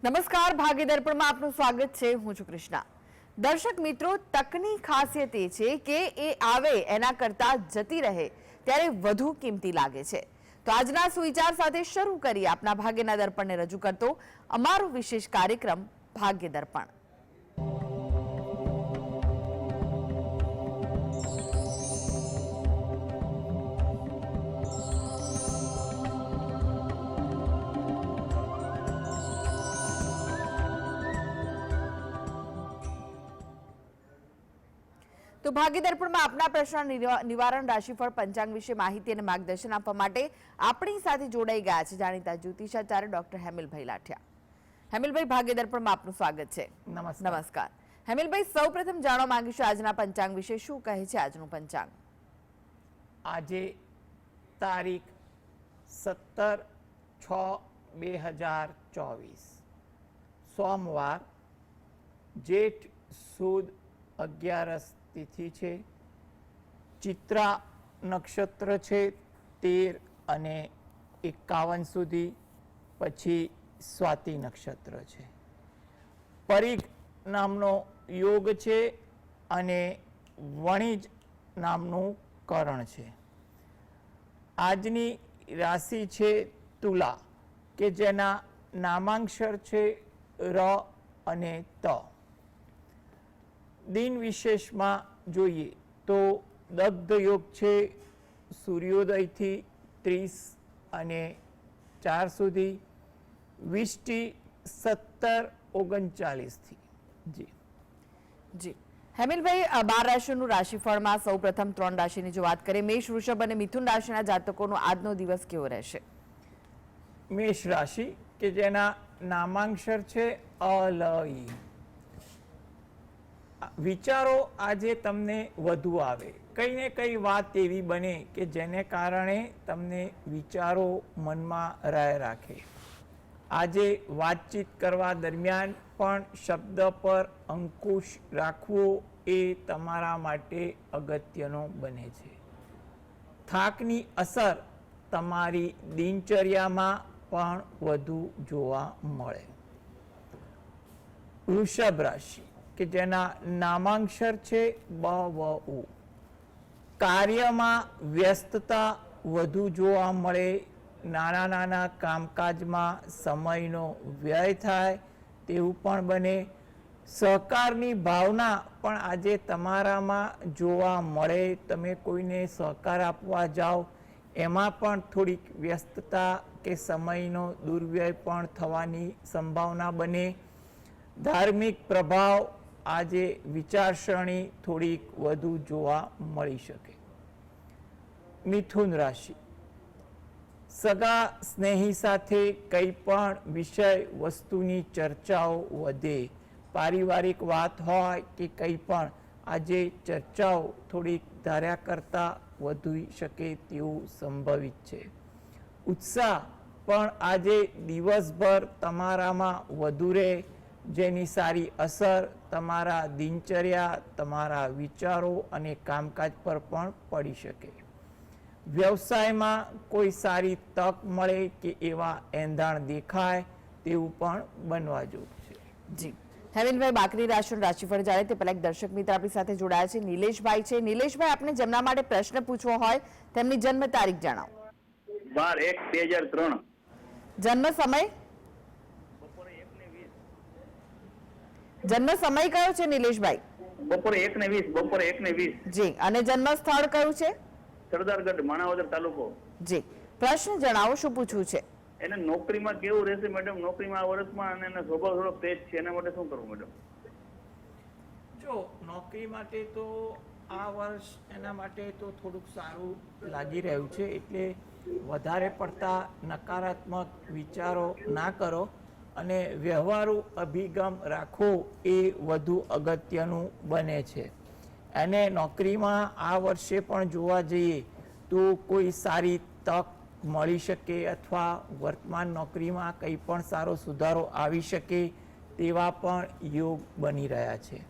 નમસ્કાર, ભાગ્ય દર્પણમાં આપનું સ્વાગત છે. હું છું કૃષ્ણા. દર્શક મિત્રો, તકની ખાસિયત એ છે કે એ આવે એના કરતા જતી રહે ત્યારે વધુ કિંમતી લાગે છે. તો આજના સુવિચાર સાથે શરૂ કરીએ આપના ભાગ્યના દર્પણને રજૂ કરતો અમારો વિશેષ કાર્યક્રમ ભાગ્ય દર્પણ. તો ભાગ્ય દર્પણમાં આપના પ્રશ્ન નિવારણ રાશિફળ પંચાંગ વિશે માહિતી અને માર્ગદર્શન આપવા માટે આપણી સાથે જોડાઈ ગયા છે જાણીતા જ્યોતિષાચાર્ય ડોક્ટર હેમિલભાઈ લાઠિયા. હેમિલભાઈ, ભાગ્ય દર્પણમાં આપનું સ્વાગત છે. નમસ્કાર. હેમિલભાઈ, સૌપ્રથમ જાણવા માંગીશું આજના પંચાંગ વિશે. શું કહે છે આજનું પંચાંગ? આજે તારીખ 17/6/2024 સોમવાર, જેઠ સુદ 11 તિથિ છે, ચિત્રા નક્ષત્ર છે 13 અને 51 સુધી, પછી સ્વાતિ નક્ષત્ર છે. પરિઘ નામનો યોગ છે અને વણિજ નામનું કરણ છે. આજની રાશિ છે તુલા, કે જેના નામાંક્ષર છે ર અને ત. દિન વિશેષમાં જોઈએ તો દગ્ધ યોગ છે સૂર્યોદયથી 30 અને 4 સુધી, વિષ્ટિ 17:39 થી. જી હેમિલભાઈ, 12 રાશિઓનું રાશિફળમાં સૌ પ્રથમ 3 રાશિની જો વાત કરીએ, મેષ, વૃષભ અને મિથુન રાશિના જાતકોનો આજનો દિવસ કેવો રહેશે? મેષ રાશિ, કે જેના નામાંક્ષર છે અલઈ. વિચારો આજે તમને વધુ આવે. કઈ ને કઈ વાત એવી બને કે જેને કારણે તમને વિચારો મનમાં રાય રાખે. આજે વાતચીત કરવા દરમિયાન પણ શબ્દ પર અંકુશ રાખવો એ તમારા માટે અગત્યનો બને છે. થાકની અસર તમારી દિનચર્યામાં પણ વધુ જોવા મળે. વૃષભ રાશિ, કે જેના નામાંક્ષર છે બવઉ. કાર્યમાં વ્યસ્તતા વધુ જોવા મળે. નાના નાના કામકાજમાં સમયનો વ્યય થાય તેવું પણ બને. સહકારની ભાવના પણ આજે તમારામાં જોવા મળે. તમે કોઈને સહકાર આપવા જાઓ એમાં પણ થોડીક વ્યસ્તતા કે સમયનો દુર્વ્યય પણ થવાની સંભાવના બને. ધાર્મિક પ્રભાવ આજે વિચારસરણી થોડીક વધુ જોવા મળી શકે. મિથુન રાશિ, સગા સ્નેહી સાથે કંઈ પણ વિષય વસ્તુની ચર્ચાઓ વધે. પારિવારિક વાત હોય કે કંઈ પણ, આજે ચર્ચાઓ થોડીક ધાર્યા કરતાં વધી શકે તેવું સંભવિત છે. ઉત્સાહ પણ આજે દિવસભર તમારામાં વધુ રહે, જેની સારી અસર તમારા દિનચર્યા, તમારા વિચારો અને કામકાજ પર પણ પડી શકે. વ્યવસાયમાં કોઈ સારી તક મળે કે એવા એંધાણ દેખાય તેવું પણ બનવા જેવું છે. જી હેમિલભાઈ, બાકીની રાશિનું રાશિફળ જાણે તે પહેલા એક દર્શક મિત્ર આપણી સાથે જોડાયા છે, નિલેશભાઈ છે. નિલેશભાઈ, આપણે જેમના માટે પ્રશ્ન પૂછવો હોય તેમની જન્મ તારીખ જણાવો. 12/1/2003. જન્મ સમય? જન્મ સમય કયો છે નિલેશભાઈ? બપોરે 1:20. જી, અને જન્મ સ્થળ કયું છે? સરદારગઢ, માણાવદર તાલુકો. જી, પ્રશ્ન જણાવો, શું પૂછવું છે? એને નોકરીમાં કેવું રહેશે મેડમ? નોકરીમાં આ વર્ષમાં અને એનો સ્વભાવ થોડો તેજ છે, એના માટે શું કરવું મેડમ? જો નોકરી માટે તો આ વર્ષ એના માટે તો થોડુંક સારું લાગી રહ્યું છે. એટલે વધારે પડતા નકારાત્મક વિચારો ના કરો અને વ્યવહારુ અભિગમ રાખવો એ વધુ અગત્યનું બને છે. અને નોકરીમાં આ વર્ષે પણ જોવા જઈએ તો કોઈ સારી તક મળી શકે અથવા વર્તમાન નોકરીમાં કંઈ પણ સારો સુધારો આવી શકે તેવા પણ યોગ બની રહ્યા છે.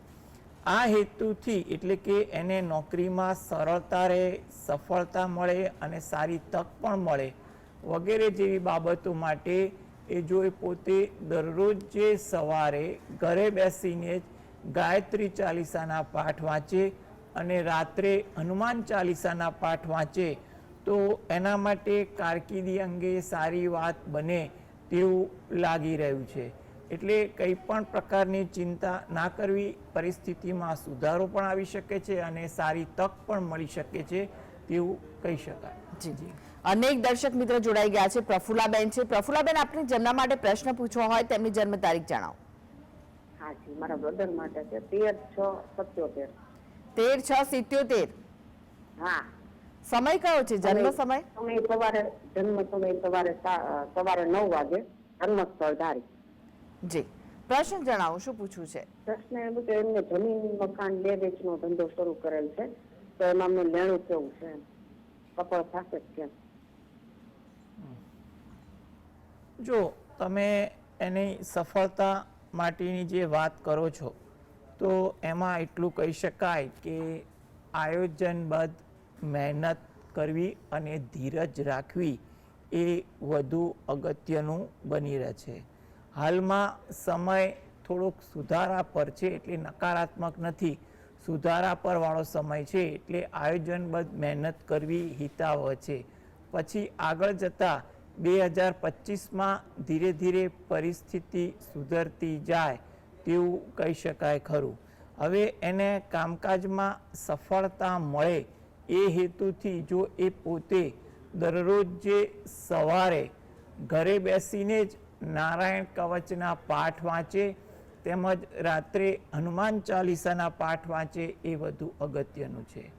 આ હેતુથી એટલે કે એને નોકરીમાં સરળતા રહે, સફળતા મળે અને સારી તક પણ મળે વગેરે જેવી બાબતો માટે એ જો એ પોતે દરરોજ જે સવારે ઘરે બેસીને જ ગાયત્રી ચાલીસાના પાઠ વાંચે અને રાત્રે હનુમાન ચાલીસાના પાઠ વાંચે તો એના માટે કારકિર્દી અંગે સારી વાત બને તેવું લાગી રહ્યું છે. એટલે કંઈ પણ પ્રકારની ચિંતા ના કરવી, પરિસ્થિતિમાં સુધારો પણ આવી શકે છે અને સારી તક પણ મળી શકે છે તેવું કહી શકાય. જી અનેક દર્શક મિત્રો જોડાઈ ગયા છે. પ્રફુલ્લાબેન છે. પ્રફુલ્લાબેન, આપને જેમના માટે પ્રશ્ન પૂછવો હોય તેમની જન્મ તારીખ જણાવો. હા જી, મારા બ્રધર માટે છે 13/6/77. 13/6/77. હા. સમય કયો છે? જન્મ સમય? સમય સવારે, જન્મ સમય સવારે 9 વાગે, જન્મ સ્થળ ધારી. જી, પ્રશ્ન જણાવો, શું પૂછવું છે? પ્રશ્ન એમ કે એમને જમીન મકાન 2 વેચનો ધંધો શરૂ કરેલ છે, તો એમાં અમને લેણું કેવું છે, કપળ થશે કેમ? જો તમે એની સફળતા માટેની જે વાત કરો છો તો એમાં એટલું કહી શકાય કે આયોજનબદ્ધ મહેનત કરવી અને ધીરજ રાખવી એ વધુ અગત્યનું બની રહે છે. હાલમાં સમય થોડોક સુધારા પર છે, એટલે નકારાત્મક નથી, સુધારા પર વાળો સમય છે, એટલે આયોજનબદ્ધ મહેનત કરવી હિતાવહ છે. પછી આગળ જતાં 2025માં ધીરે ધીરે પરિસ્થિતિ સુધરતી જાય તેવું કહી શકાય ખરું. હવે એને કામકાજમાં સફળતા મળે એ હેતુથી જો એ પોતે દરરોજ જે સવારે ઘરે બેસીને જ નારાયણ કવચના પાઠ વાંચે તેમજ રાત્રે હનુમાન ચાલીસાના પાઠ વાંચે એ વધુ અગત્યનું છે.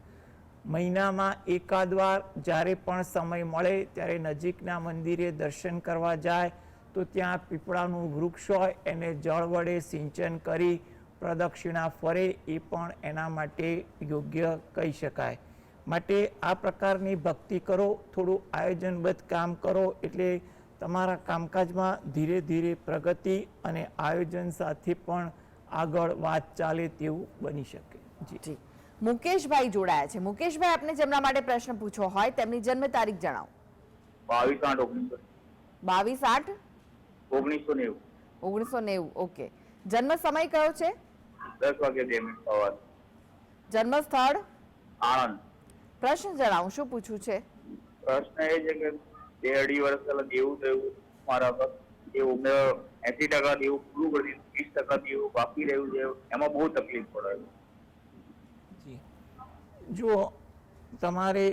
મહિનામાં એકાદ વાર જ્યારે પણ સમય મળે ત્યારે નજીકના મંદિરે દર્શન કરવા જાય તો ત્યાં પીપળાનું વૃક્ષ હોય એને જળ વડે સિંચન કરી પ્રદક્ષિણા ફરે એ પણ એના માટે યોગ્ય કહી શકાય. માટે આ પ્રકારની ભક્તિ કરો, થોડું આયોજનબદ્ધ કામ કરો એટલે તમારા કામકાજમાં ધીરે ધીરે પ્રગતિ અને આયોજન સાથે પણ આગળ વાત ચાલે તેવું બની શકે. જી, મુકેશભાઈ જોડાયા છે. મુકેશભાઈ, આપને જેમના માટે પ્રશ્ન પૂછવો હોય તેમની જન્મ તારીખ જણાવો. 22/8/1990. 22/8/1990. 1990. ઓકે. જન્મ સમય કયો છે? 10 વાગે 2 મિનિટ સવારે. જન્મ સ્થળ? આણંદ. પ્રશ્ન જણાવો, શું પૂછવું છે? પ્રશ્ન એ છે કે 2-2.5 વર્ષ પહેલા દેવું થયું મારા પર, એવું મેં 80% દેવું પૂરું કરી દીધું, 20% દેવું બાકી રહ્યું છે, એમાં બહુ તકલીફ પડે છે. જો તમારે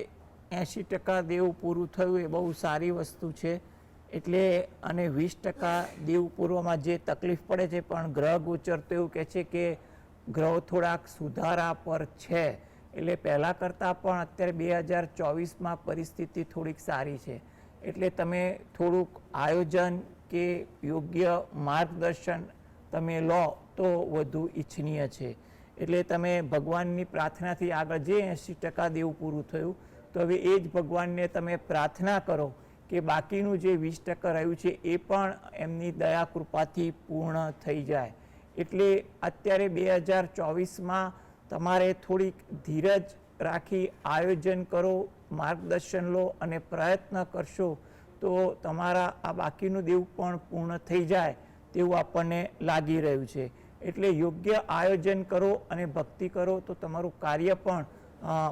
80% દેવું પૂરું થયું એ બહુ સારી વસ્તુ છે. એટલે અને 20% દેવું પૂરવામાં જે તકલીફ પડે છે, પણ ગ્રહ ગોચર તો એવું કહે છે કે ગ્રહો થોડાક સુધારા પર છે, એટલે પહેલાં કરતાં પણ અત્યારે 2024માં પરિસ્થિતિ થોડીક સારી છે. એટલે તમે થોડુંક આયોજન કે યોગ્ય માર્ગદર્શન તમે લો તો વધુ ઈચ્છનીય છે. એટલે તમે ભગવાનની પ્રાર્થનાથી આગળ જે 80% દેવું પૂરું થયું તો હવે એ જ ભગવાનને તમે પ્રાર્થના કરો કે બાકીનું જે 20% રહ્યું છે એ પણ એમની દયા કૃપાથી પૂર્ણ થઈ જાય. એટલે અત્યારે 2024માં તમારે થોડીક ધીરજ રાખી આયોજન કરો, માર્ગદર્શન લો અને પ્રયત્ન કરશો તો તમારા આ બાકીનું દેવું પણ પૂર્ણ થઈ જાય તેવું આપણને લાગી રહ્યું છે. એટલે યોગ્ય આયોજન કરો અને ભક્તિ કરો તો તમારું કાર્ય પણ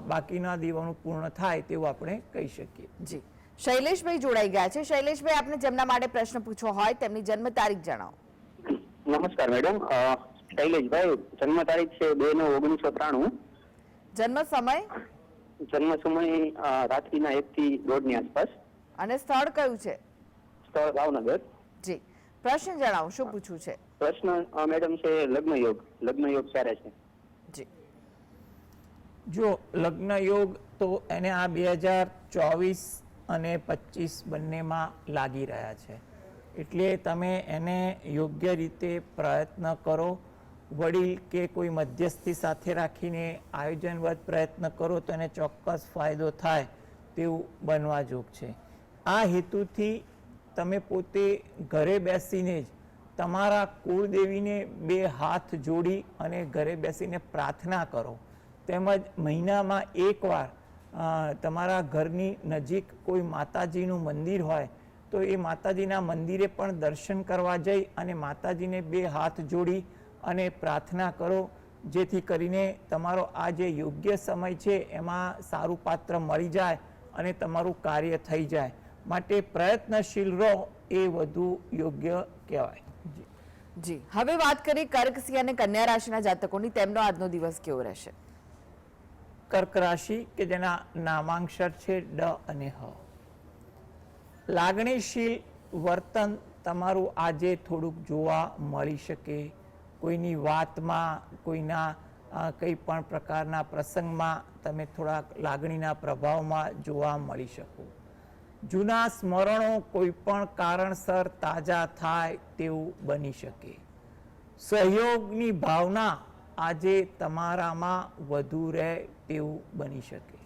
બાકીના દેવાનું પૂર્ણ થાય તેવું આપણે કહી શકીએ. જી, શૈલેષભાઈ જોડાઈ ગયા છે. શૈલેષભાઈ, આપને જેમના માટે પ્રશ્ન પૂછવો હોય તેમની જન્મ તારીખ જણાવો. નમસ્કાર મેડમ, શૈલેષભાઈ, જન્મ તારીખ છે 2/9/1993. જન્મ સમય? જન્મ સમય રાત્રિના 1 થી 1:30 ની આસપાસ. અને સ્થળ કયું છે? સ્થળ ભાવનગર. જી, પ્રશ્ન જણાવો, શું પૂછવું છે? પ્રશ્ન મેડમ છે લગ્ન યોગ ચાલે છે. જી, જો લગ્ન યોગ તો એને આ 2024 અને 25 બંનેમાં લાગી રહ્યા છે. એટલે તમે એને યોગ્ય રીતે પ્રયત્ન કરો, વડીલ કે કોઈ મધ્યસ્થી સાથે રાખીને આયોજનબદ્ધ પ્રયત્ન કરો તો એને ચોક્કસ ફાયદો થાય તેવું બનવા જોગ છે. આ હેતુથી તમે પોતે ઘરે બેસીને જ તમારા કુળદેવીને 2 હાથ જોડી અને ઘરે બેસીને પ્રાર્થના કરો. તેમજ મહિનામાં એકવાર તમારા ઘરની નજીક કોઈ માતાજીનું મંદિર હોય તો એ માતાજીના મંદિરે પણ દર્શન કરવા જઈ અને માતાજીને 2 હાથ જોડી અને પ્રાર્થના કરો, જેથી કરીને તમારો આ જે યોગ્ય સમય છે એમાં સારું પાત્ર મળી જાય અને તમારું કાર્ય થઈ જાય. માટે પ્રયત્નશીલ રહો એ વધુ યોગ્ય કહેવાય. જી, હવે વાત કરીએ કર્ક, સિંહ અને કન્યા રાશિના જાતકોની. તેમનો આજનો દિવસ કેવો રહેશે? કર્ક રાશિ કે જેના નામાંક્ષર છે ડ અને હ. લાગણીશીલ વર્તન તમારું આજે થોડુંક જોવા મળી શકે. કોઈની વાતમાં, કોઈના કંઈ પણ પ્રકારના પ્રસંગમાં તમે થોડાક લાગણીના પ્રભાવમાં જોવા મળી શકો. જૂના સ્મરણો કોઈ પણ કારણસર તાજા થાય તેવું બની શકે. સહયોગની ભાવના આજે તમારામાં વધુ રહે તેવું બની શકે.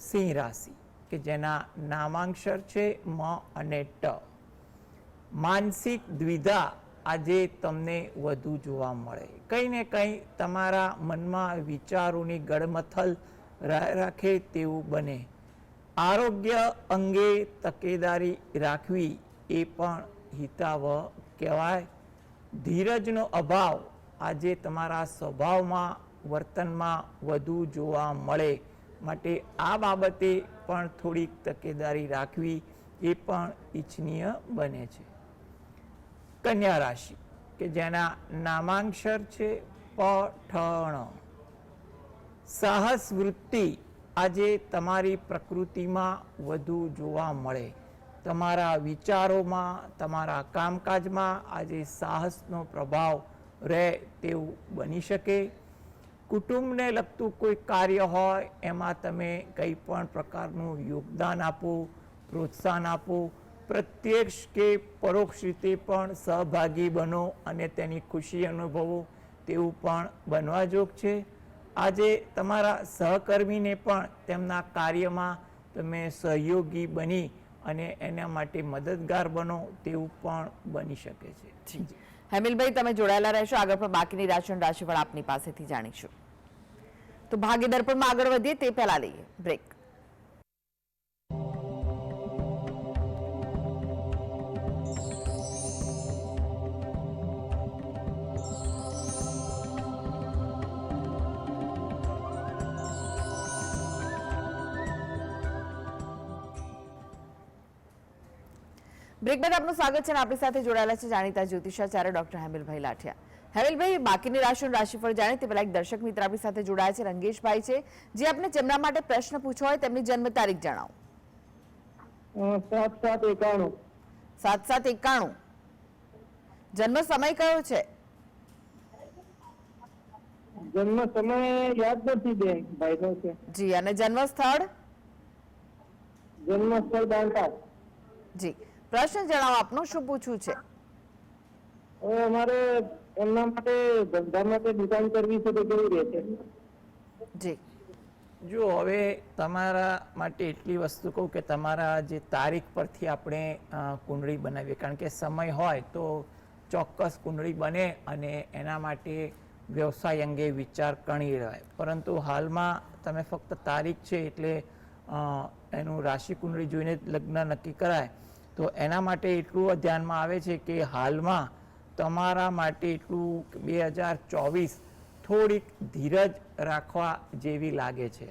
સિંહ રાશિ કે જેના નામાંક્ષર છે મ અને ટ. માનસિક દ્વિધા આજે તમને વધુ જોવા મળે. કંઈ ને કંઈ તમારા મનમાં વિચારોની ગડમથલ રાખે તેવું બને. આરોગ્ય અંગે તકેદારી રાખવી એ પણ હિતાવહ કહેવાય. ધીરજનો અભાવ આજે તમારા સ્વભાવમાં, વર્તનમાં વધુ જોવા મળે. માટે આ બાબતે પણ થોડીક તકેદારી રાખવી એ પણ ઈચ્છનીય બને છે. કન્યા રાશિ કે જેના નામાંક્ષર છે પઠણ. સાહસ વૃત્તિ આજે તમારી પ્રકૃતિમાં વધુ જોવા મળે. તમારા વિચારોમાં, તમારા કામકાજમાં આજે સાહસનો પ્રભાવ રહે તેવું બની શકે. કુટુંબને લગતું કોઈ કાર્ય હોય એમાં તમે કંઈ પણ પ્રકારનું યોગદાન આપો, પ્રોત્સાહન આપો. પ્રત્યક્ષ કે પરોક્ષ રીતે પણ સહભાગી બનો અને તેની ખુશી અનુભવો તેવું પણ બનવા જોગ છે. આજે તમારા સહકર્મીને પણ તેમના કાર્યમાં તમે સહયોગી બની અને એના માટે મદદગાર બનો તેવું પણ બની શકે છે. હેમિલભાઈ, તમે જોડાયેલા રહેશો. આગળ પણ બાકીની રાશિ રાશિફળ આપની પાસેથી જાણીશું. તો ભાગ્ય દર્પણમાં આગળ વધીએ તે પહેલા લઈએ બ્રેક. બ્રેક બાદ આપનું સ્વાગત છે. આપણી સાથે જોડાયેલા છે જાણીતા જ્યોતિષાચાર્ય ડોક્ટર હેમિલભાઈ લાઠિયા. હેમિલભાઈ, બાકીની રાશિનું રાશિફળ જાણે તે પહેલા એક દર્શક મિત્ર આપણી સાથે જોડાયા છે, રંગેશભાઈ છે, જે આપને જેમના માટે પ્રશ્ન પૂછવો હોય તેમની જન્મ તારીખ જણાવો. 7791. 7791. જન્મ સમય કયો છે? જન્મ સમય યાદ નથી બેન, ભાઈનો છે. જી, અને જન્મ સ્થળ? જન્મ સ્થળ દાંતા. જી, પ્રશ્ન જણાવો આપનું, શું પૂછવું છે? હવે અમારે એમના માટે ધંધા માટે દુકાન કરવી છે તો કેવી રહેશે? જી, જો હવે તમારા માટે એટલી વસ્તુ કહું કે તમારા જે તારીખ પરથી આપણે કુંડળી બનાવીએ, કારણ કે સમય હોય તો ચોક્કસ કુંડળી બને અને એના માટે વ્યવસાય અંગે વિચાર કરી રહેવાય. પરંતુ હાલમાં તમે ફક્ત તારીખ છે એટલે એનું રાશિ કુંડળી જોઈને લગ્ન નક્કી કરાય. તો એના માટે એટલું ધ્યાનમાં આવે છે કે હાલમાં તમારા માટે એટલું 2024 થોડીક ધીરજ રાખવા જેવી લાગે છે.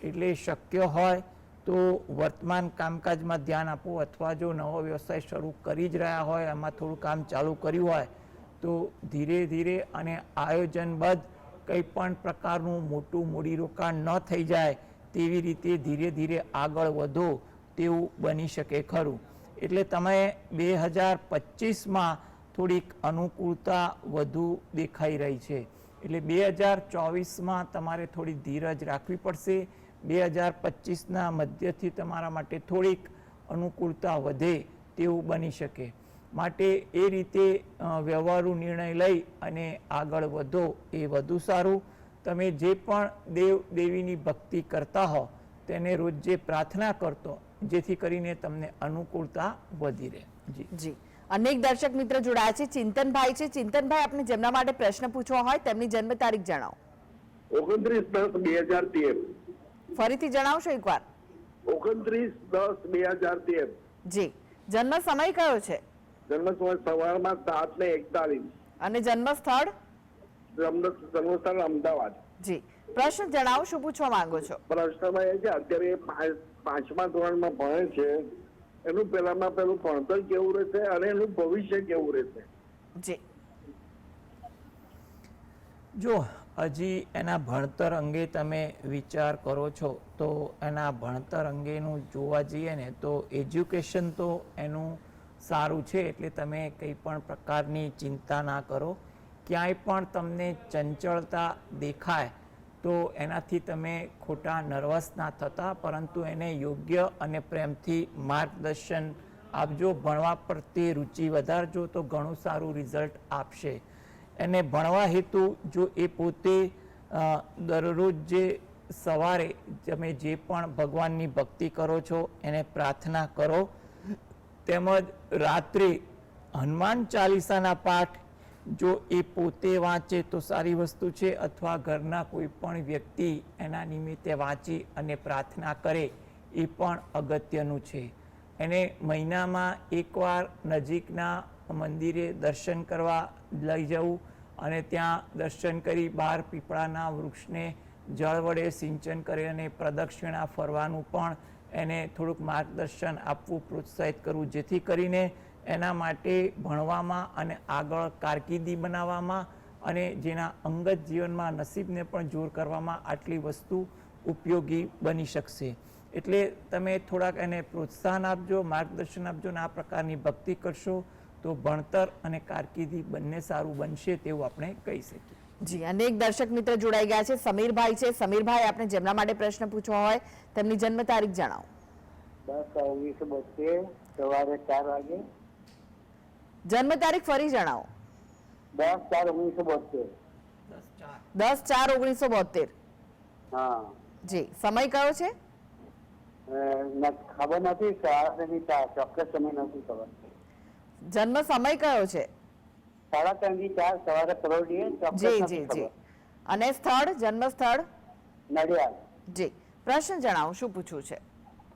એટલે શક્ય હોય તો વર્તમાન કામકાજમાં ધ્યાન આપો, અથવા જો નવો વ્યવસાય શરૂ કરી જ રહ્યા હોય, એમાં થોડું કામ ચાલુ કર્યું હોય તો ધીરે ધીરે અને આયોજનબદ્ધ કંઈ પણ પ્રકારનું મોટું મૂડીરોકાણ ન થઈ જાય તેવી રીતે ધીરે ધીરે આગળ વધો તેવું બની શકે ખરું. એટલે તમે 2025માં થોડીક અનુકૂળતા વધુ દેખાઈ રહી છે. એટલે 2024માં તમારે થોડી ધીરજ રાખવી પડશે. 2025ના મધ્યથી તમારા માટે થોડીક અનુકૂળતા વધે તેવું બની શકે. માટે એ રીતે વ્યવહારુ નિર્ણય લઈ અને આગળ વધો એ વધુ સારું. તમે જે પણ દેવ દેવીની ભક્તિ કરતા હો તેને રોજ જે પ્રાર્થના કરતો, જેથી કરીને તમને અનુકૂળતા વધી રહે. જી જી, અનેક દર્શક મિત્ર જોડાયા છે. ચિંતનભાઈ છે. ચિંતનભાઈ, આપને જેમના માટે પ્રશ્ન પૂછવા હોય તેમની જન્મ તારીખ જણાવો. 29/10/2013. ફરીથી જણાવશો એકવાર? 29/10/2013. જી, જન્મ સમય કયો છે જન્મ સમય સવારમાં 7:41. અને જન્મ સ્થળ? જન્મસ્થળ અમદાવાદ. જી, પ્રશ્ન જણાવો, શું પૂછવા માંગો છો? પ્રશ્નમાં એ છે અત્યારે એ 5મા ધોરણમાં ભણે છે, એનું પેલું ભણતર કેવું રહેશે અને એનું ભવિષ્ય કેવું રહેશે? જી, જો હજી એના ભણતર અંગે તમે વિચાર કરો છો તો એના ભણતર અંગેનું જોવા જઈએ ને તો એજ્યુકેશન તો એનું સારું છે, એટલે તમે કંઈ પણ પ્રકારની ચિંતા ના કરો. ક્યાંય પણ તમને ચંચળતા દેખાય તો એનાથી તમે ખોટા નર્વસ ના થતા, પરંતુ એને યોગ્ય અને પ્રેમથી માર્ગદર્શન આપજો. ભણવા પ્રત્યે રુચિ વધારજો તો ઘણું સારું રિઝલ્ટ આપશે. એને ભણવા હેતુ જો એ પોતે દરરોજ જે સવારે તમે જે પણ ભગવાનની ભક્તિ કરો છો એને પ્રાર્થના કરો, તેમજ રાત્રે હનુમાન ચાલીસાના પાઠ જો એ પોતે વાંચે તો સારી વસ્તુ છે, અથવા ઘરના કોઈ પણ વ્યક્તિ એના નિમિત્તે વાંચી અને પ્રાર્થના કરે એ પણ અગત્યનું છે. એને મહિનામાં એકવાર નજીકના મંદિરે દર્શન કરવા લઈ જવું અને ત્યાં દર્શન કરી બહાર પીપળાના વૃક્ષને જળ વડે સિંચન કરી અને પ્રદક્ષિણા ફરવાનું પણ એને થોડુંક માર્ગદર્શન આપવું, પ્રોત્સાહિત કરવું, જેથી કરીને એના માટે ભણવામાં અને આગળ કારકિર્દી બનાવવામાં અને જેના અંગત જીવનમાં નસીબને પણ જોર કરવામાં આટલી વસ્તુ ઉપયોગી બની શકશે. એટલે તમે થોડાક એને પ્રોત્સાહન આપજો, માર્ગદર્શન આપજો અને આ પ્રકારની ભક્તિ કરશો તો ભણતર અને કારકિર્દી બંને સારું બનશે તેવું આપણે કહી શકીએ. જી, અનેક દર્શક મિત્ર જોડાઈ ગયા છે. સમીરભાઈ છે. સમીરભાઈ, આપણે જેમના માટે પ્રશ્ન પૂછવા હોય તેમની જન્મ તારીખ જણાવો. 10/1972 સવારે 4 વાગે. જન્મ તારીખ ફરી જણાવો. 10/4/1972. 10/4/1972. હા. જી, સમય કયો છે? ખબર નથી, ચોક્કસ સમય નથી ખબર. જન્મ સમય કયો છે? 3:30 થી 4 સવારે પરોઢીએ. જી જી જી. અને સ્થળ, જન્મ સ્થળ? નડિયાદ. જી, પ્રશ્ન જણાવો, શું પૂછવું છે?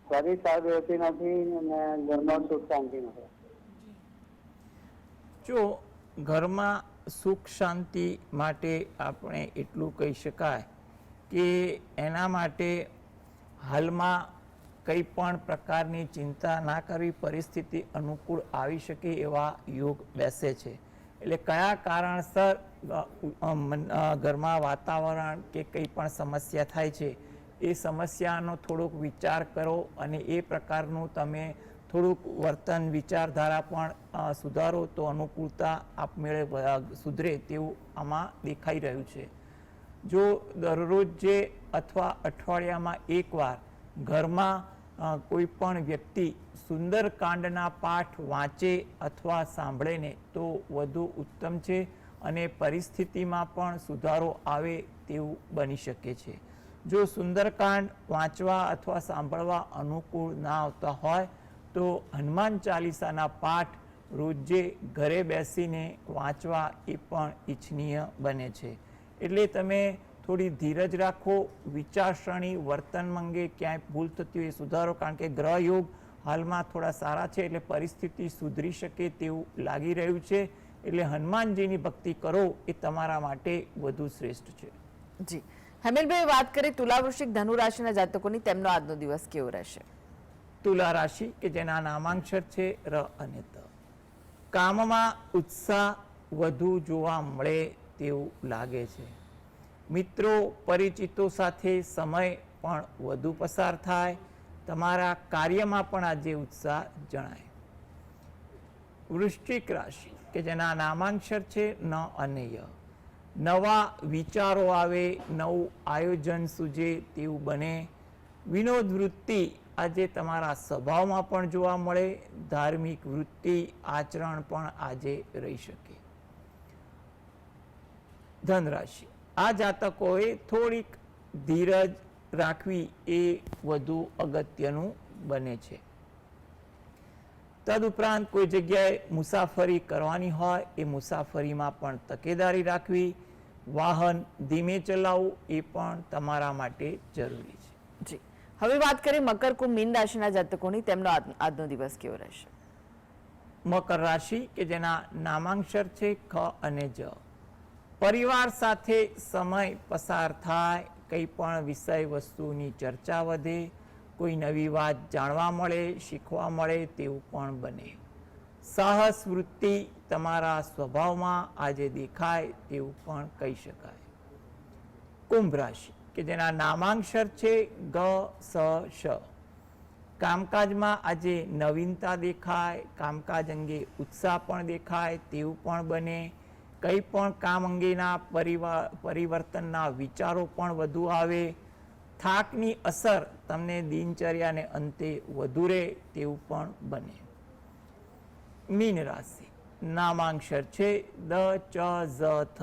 શરીર સારું રહેતી નથી અને ઘરમાં સુખ શાંતિ નથી. જો ઘરમાં સુખ શાંતિ માટે આપણે એટલું કહી શકાય કે એના માટે હાલમાં કંઈ પણ પ્રકારની ચિંતા ના કરવી, પરિસ્થિતિ અનુકૂળ આવી શકે એવા યોગ બેસે છે. એટલે કયા કારણસર ઘરમાં વાતાવરણ કે કંઈ પણ સમસ્યા થાય છે એ સમસ્યાનો થોડોક વિચાર કરો અને એ પ્રકારનું તમે થોડુંક વર્તન વિચારધારા પણ સુધારો તો અનુકૂળતા આપમેળે સુધરે તેવું આમાં દેખાઈ રહ્યું છે. જો દરરોજ જે અથવા અઠવાડિયામાં એકવાર ઘરમાં કોઈ પણ વ્યક્તિ સુંદરકાંડના પાઠ વાંચે અથવા સાંભળે ને તો વધુ ઉત્તમ છે અને પરિસ્થિતિમાં પણ સુધારો આવે તેવું બની શકે છે. જો સુંદરકાંડ વાંચવા અથવા સાંભળવા અનુકૂળ ના આવતા હોય તો હનુમાન ચાલીસાના પાઠ રોજે ઘરે બેસીને વાંચવા એ પણ ઈચ્છનીય બને છે. એટલે તમે થોડી ધીરજ રાખો, વિચારસરણી, વર્તન અંગે ક્યાંય ભૂલ થતી હોય સુધારો, કારણ કે ગ્રહ યોગ હાલમાં થોડા સારા છે એટલે પરિસ્થિતિ સુધરી શકે તેવું લાગી રહ્યું છે. એટલે હનુમાનજીની ભક્તિ કરો એ તમારા માટે વધુ શ્રેષ્ઠ છે. જી, હેમિલભાઈ, વાત કરીએ તુલા, વૃશ્ચિક, ધનુ રાશિના જાતકોની, તેમનો આજનો દિવસ કેવો રહેશે? તુલા રાશિ કે જેના નામાંક્ષર છે ર અને ત. કામમાં ઉત્સાહ વધુ જોવા મળે તેવું લાગે છે. મિત્રો પરિચિતો સાથે સમય પણ વધુ પસાર થાય. તમારા કાર્યમાં પણ આજે ઉત્સાહ જણાય. વૃશ્ચિક રાશિ કે જેના નામાંક્ષર છે ન અને ય. નવા વિચારો આવે, નવું આયોજન સૂજે તેવું બને. વિનોદ વૃત્તિ આજે તમારા સ્વભાવમાં પણ જોવા મળે. ધાર્મિક વૃત્તિ આચરણ પણ આજે રહી શકે. ધન રાશિ, આ જાતકોએ થોડીક ધીરજ રાખવી એ વધુ અગત્યનું બને છે. તદુપરાંત કોઈ જગ્યાએ મુસાફરી કરવાની હોય એ મુસાફરીમાં પણ તકેદારી રાખવી. વાહન ધીમે ચલાવવું એ પણ તમારા માટે જરૂરી છે. જી, હવે વાત કરીએ મકર, કુંભ, મીન રાશિના જાતકોની, તેમનો આજનો દિવસ કેવો રહેશે? મકર રાશિ કે જેના નામાંક્ષર છે ખ અને જ. પરિવાર સાથે સમય પસાર થાય, કંઈ પણ વિષય વસ્તુની ચર્ચા વધે, કોઈ નવી વાત જાણવા મળે, શીખવા મળે તેવું પણ બને. સાહસ વૃત્તિ તમારા સ્વભાવમાં આજે દેખાય તેવું પણ કહી શકાય. કુંભ રાશિ કે જેના નામાંક્ષર છે ગ સ શ. કામકાજમાં આજે નવીનતા દેખાય, કામકાજ અંગે ઉત્સાહ પણ દેખાય તેવું પણ બને. કંઈ પણ કામ અંગેના પરિવર્તનના વિચારો પણ વધુ આવે. થાકની અસર તમને દિનચર્યાને અંતે વધુ રહે તેવું પણ બને. મીન રાશિ નામાંક્ષર છે દ ચ ઝ થ.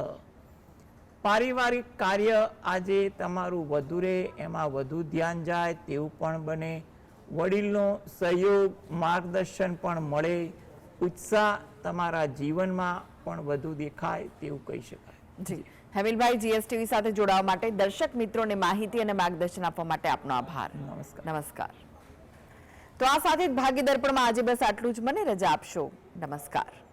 પારિવારિક કાર્ય આજે તમારું વધુ રહે, એમાં વધુ ધ્યાન જાય તેવું પણ બને. વડીલનો સહયોગ માર્ગદર્શન પણ મળે. ઉત્સાહ તમારા જીવનમાં પણ વધુ દેખાય તેવું કહી શકાય. જી હેમિલભાઈ, જીએસટીવી સાથે જોડાવા માટે દર્શક મિત્રોને માહિતી અને માર્ગદર્શન આપવા માટે આપનો આભાર. નમસ્કાર. નમસ્કાર. તો આ સાથે જ ભાગ્ય દર્પણમાં આજે બસ આટલું જ. મને રજા આપશો. નમસ્કાર.